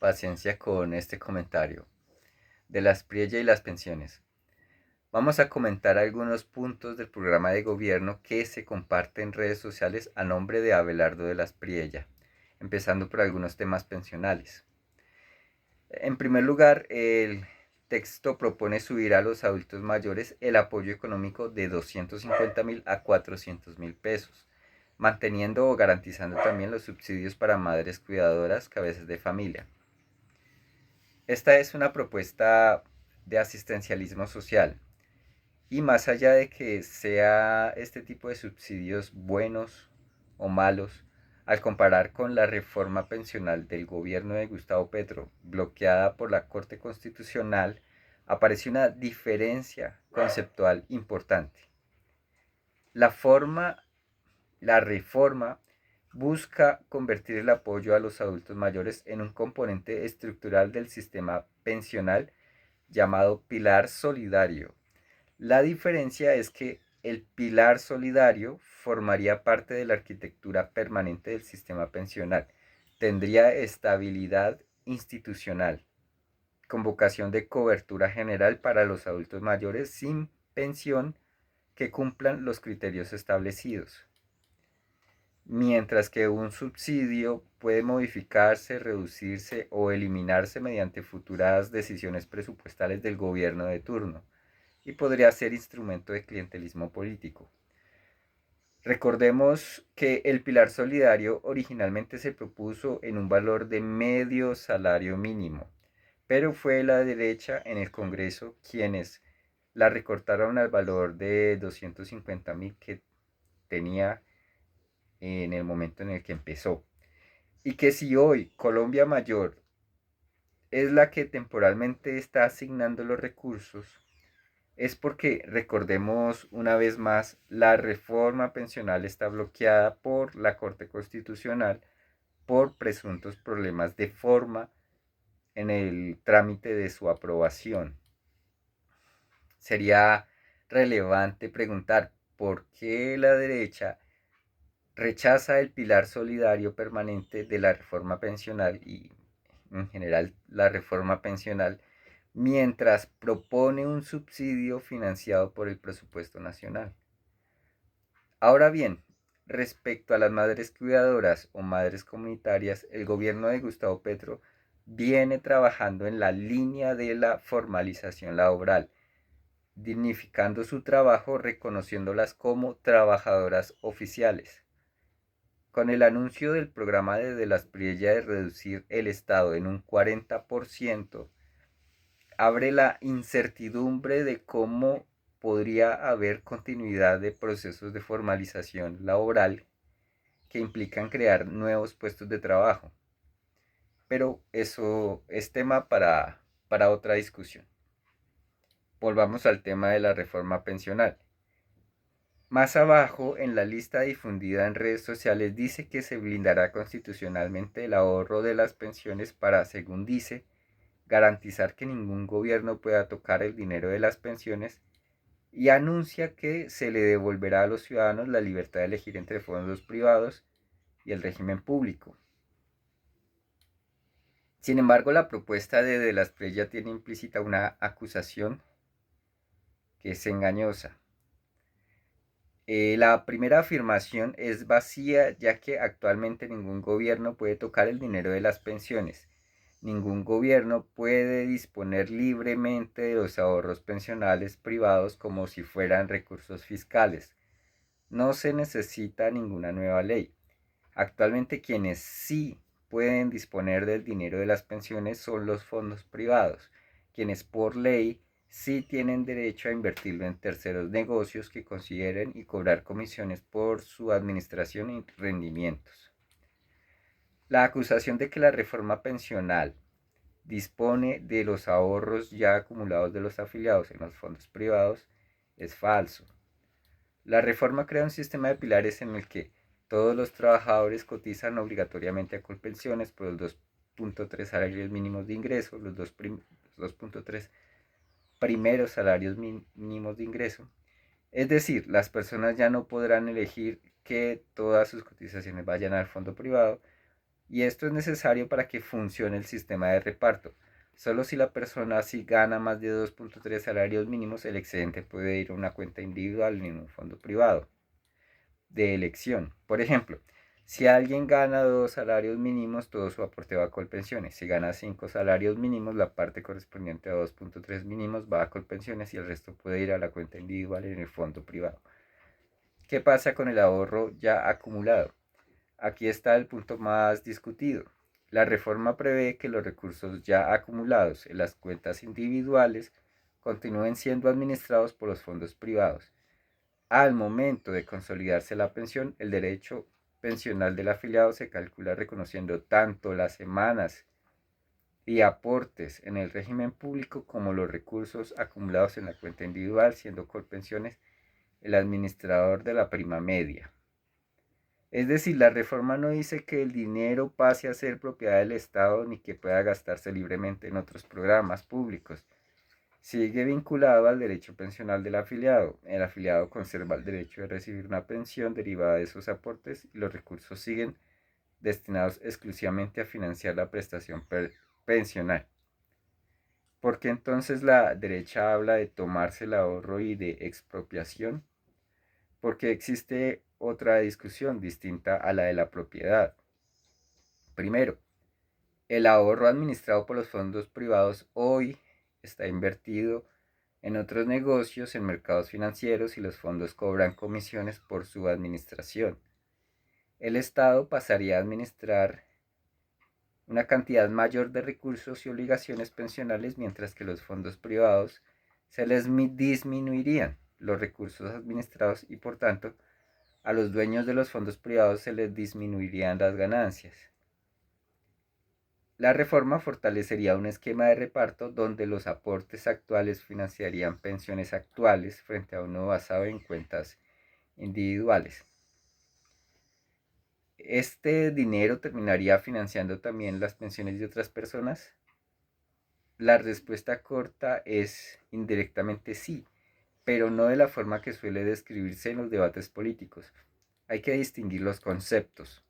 paciencia con este comentario de las Priella y las pensiones. Vamos a comentar algunos puntos del programa de gobierno que se comparte en redes sociales a nombre de Abelardo de las Priella, empezando por algunos temas pensionales. En primer lugar, el texto propone subir a los adultos mayores el apoyo económico de 250.000 a 400.000 pesos, manteniendo o garantizando también los subsidios para madres cuidadoras, cabezas de familia. Esta es una propuesta de asistencialismo social y más allá de que sea este tipo de subsidios buenos o malos, al comparar con la reforma pensional del gobierno de Gustavo Petro, bloqueada por la Corte Constitucional, aparece una diferencia conceptual importante. La forma, la reforma busca convertir el apoyo a los adultos mayores en un componente estructural del sistema pensional llamado pilar solidario. La diferencia es que el pilar solidario formaría parte de la arquitectura permanente del sistema pensional, tendría estabilidad institucional, con vocación de cobertura general para los adultos mayores sin pensión que cumplan los criterios establecidos, mientras que un subsidio puede modificarse, reducirse o eliminarse mediante futuras decisiones presupuestales del gobierno de turno y podría ser instrumento de clientelismo político. Recordemos que el pilar solidario originalmente se propuso en un valor de medio salario mínimo, pero fue la derecha en el Congreso quienes la recortaron al valor de 250.000 que tenía en el momento en el que empezó. Y que si hoy Colombia Mayor es la que temporalmente está asignando los recursos, es porque, recordemos una vez más, la reforma pensional está bloqueada por la Corte Constitucional por presuntos problemas de forma en el trámite de su aprobación. Sería relevante preguntar por qué la derecha rechaza el pilar solidario permanente de la reforma pensional y en general la reforma pensional mientras propone un subsidio financiado por el presupuesto nacional. Ahora bien, respecto a las madres cuidadoras o madres comunitarias, el gobierno de Gustavo Petro viene trabajando en la línea de la formalización laboral, dignificando su trabajo reconociéndolas como trabajadoras oficiales. Con el anuncio del programa de las Priella de reducir el Estado en un 40%, abre la incertidumbre de cómo podría haber continuidad de procesos de formalización laboral que implican crear nuevos puestos de trabajo. Pero eso es tema para otra discusión. Volvamos al tema de la reforma pensional. Más abajo, en la lista difundida en redes sociales, dice que se blindará constitucionalmente el ahorro de las pensiones para, según dice, garantizar que ningún gobierno pueda tocar el dinero de las pensiones y anuncia que se le devolverá a los ciudadanos la libertad de elegir entre fondos privados y el régimen público. Sin embargo, la propuesta de las Priella tiene implícita una acusación que es engañosa. La primera afirmación es vacía ya que actualmente ningún gobierno puede tocar el dinero de las pensiones. Ningún gobierno puede disponer libremente de los ahorros pensionales privados como si fueran recursos fiscales. No se necesita ninguna nueva ley. Actualmente quienes sí pueden disponer del dinero de las pensiones son los fondos privados, quienes por ley sí tienen derecho a invertirlo en terceros negocios que consideren y cobrar comisiones por su administración y rendimientos. La acusación de que la reforma pensional dispone de los ahorros ya acumulados de los afiliados en los fondos privados es falso. La reforma crea un sistema de pilares en el que todos los trabajadores cotizan obligatoriamente a Colpensiones por los 2.3 salarios mínimos de ingreso, los 2.3 primeros salarios mínimos de ingreso. Es decir, las personas ya no podrán elegir que todas sus cotizaciones vayan al fondo privado Y esto es necesario para que funcione el sistema de reparto. Solo si la persona sí gana más de 2.3 salarios mínimos, el excedente puede ir a una cuenta individual en un fondo privado de elección. Por ejemplo, si alguien gana 2 salarios mínimos, todo su aporte va a Colpensiones. Si gana 5 salarios mínimos, la parte correspondiente a 2.3 mínimos va a Colpensiones y el resto puede ir a la cuenta individual en el fondo privado. ¿Qué pasa con el ahorro ya acumulado? Aquí está el punto más discutido. La reforma prevé que los recursos ya acumulados en las cuentas individuales continúen siendo administrados por los fondos privados. Al momento de consolidarse la pensión, el derecho pensional del afiliado se calcula reconociendo tanto las semanas y aportes en el régimen público como los recursos acumulados en la cuenta individual, siendo Colpensiones el administrador de la prima media. Es decir, la reforma no dice que el dinero pase a ser propiedad del Estado ni que pueda gastarse libremente en otros programas públicos. Sigue vinculado al derecho pensional del afiliado. El afiliado conserva el derecho de recibir una pensión derivada de esos aportes y los recursos siguen destinados exclusivamente a financiar la prestación pensional. ¿Por qué entonces la derecha habla de tomarse el ahorro y de expropiación? Porque existe otra discusión distinta a la de la propiedad. Primero, el ahorro administrado por los fondos privados hoy está invertido en otros negocios, en mercados financieros y los fondos cobran comisiones por su administración. El Estado pasaría a administrar una cantidad mayor de recursos y obligaciones pensionales, mientras que los fondos privados se les disminuirían los recursos administrados y por tanto a los dueños de los fondos privados se les disminuirían las ganancias. La reforma fortalecería un esquema de reparto donde los aportes actuales financiarían pensiones actuales frente a uno basado en cuentas individuales. ¿Este dinero terminaría financiando también las pensiones de otras personas? La respuesta corta es indirectamente sí, pero no de la forma que suele describirse en los debates políticos. Hay que distinguir los conceptos.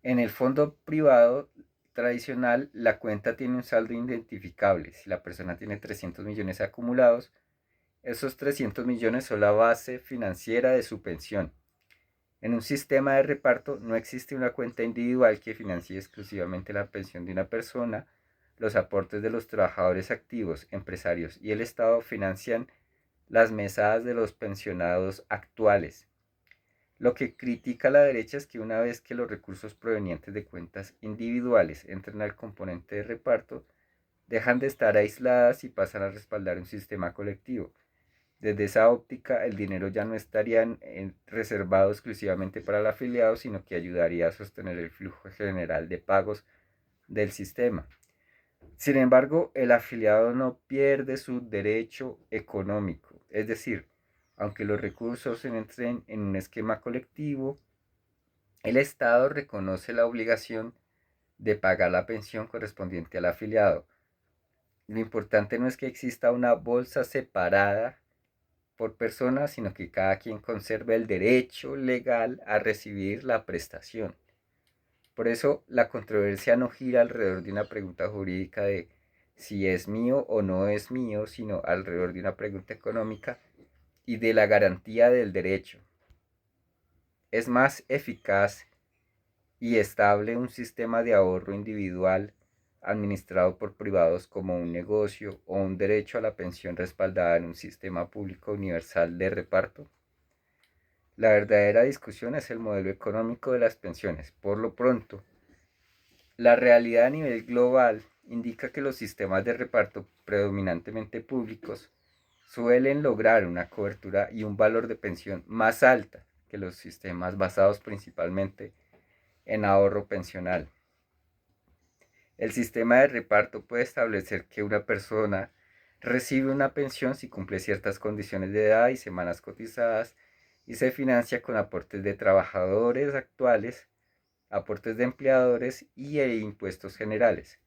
En el fondo privado tradicional, la cuenta tiene un saldo identificable. Si la persona tiene 300 millones acumulados, esos 300 millones son la base financiera de su pensión. En un sistema de reparto no existe una cuenta individual que financie exclusivamente la pensión de una persona. Los aportes de los trabajadores activos, empresarios y el Estado financian las mesadas de los pensionados actuales. Lo que critica la derecha es que una vez que los recursos provenientes de cuentas individuales entran al componente de reparto, dejan de estar aisladas y pasan a respaldar un sistema colectivo. Desde esa óptica, el dinero ya no estaría reservado exclusivamente para el afiliado, sino que ayudaría a sostener el flujo general de pagos del sistema. Sin embargo, el afiliado no pierde su derecho económico, es decir, aunque los recursos entren en un esquema colectivo, el Estado reconoce la obligación de pagar la pensión correspondiente al afiliado. Lo importante no es que exista una bolsa separada por persona, sino que cada quien conserve el derecho legal a recibir la prestación. Por eso la controversia no gira alrededor de una pregunta jurídica de si es mío o no es mío, sino alrededor de una pregunta económica y de la garantía del derecho. Es más eficaz y estable un sistema de ahorro individual administrado por privados como un negocio o un derecho a la pensión respaldada en un sistema público universal de reparto. La verdadera discusión es el modelo económico de las pensiones. Por lo pronto, la realidad a nivel global indica que los sistemas de reparto predominantemente públicos suelen lograr una cobertura y un valor de pensión más alta que los sistemas basados principalmente en ahorro pensional. El sistema de reparto puede establecer que una persona recibe una pensión si cumple ciertas condiciones de edad y semanas cotizadas y se financia con aportes de trabajadores actuales, aportes de empleadores y impuestos generales.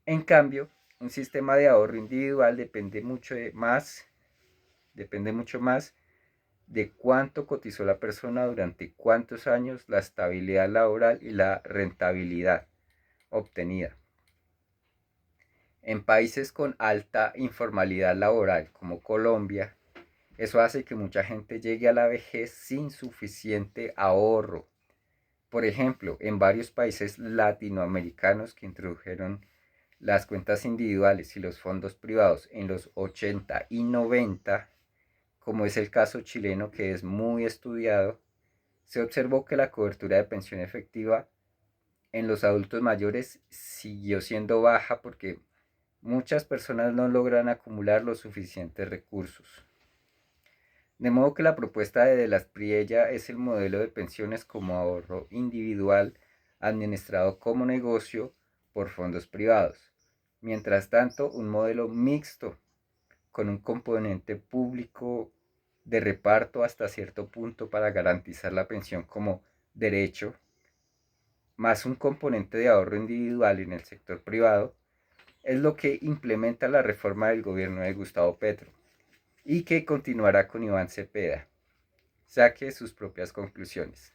En cambio, un sistema de ahorro individual depende mucho más de cuánto cotizó la persona durante cuántos años, la estabilidad laboral y la rentabilidad obtenida. En países con alta informalidad laboral como Colombia, eso hace que mucha gente llegue a la vejez sin suficiente ahorro. Por ejemplo, en varios países latinoamericanos que introdujeron las cuentas individuales y los fondos privados en los 80 y 90, como es el caso chileno que es muy estudiado, se observó que la cobertura de pensión efectiva en los adultos mayores siguió siendo baja porque muchas personas no logran acumular los suficientes recursos. De modo que la propuesta de las Priella es el modelo de pensiones como ahorro individual administrado como negocio por fondos privados. Mientras tanto, un modelo mixto con un componente público de reparto hasta cierto punto para garantizar la pensión como derecho, más un componente de ahorro individual en el sector privado, es lo que implementa la reforma del gobierno de Gustavo Petro y que continuará con Iván Cepeda. Saque sus propias conclusiones.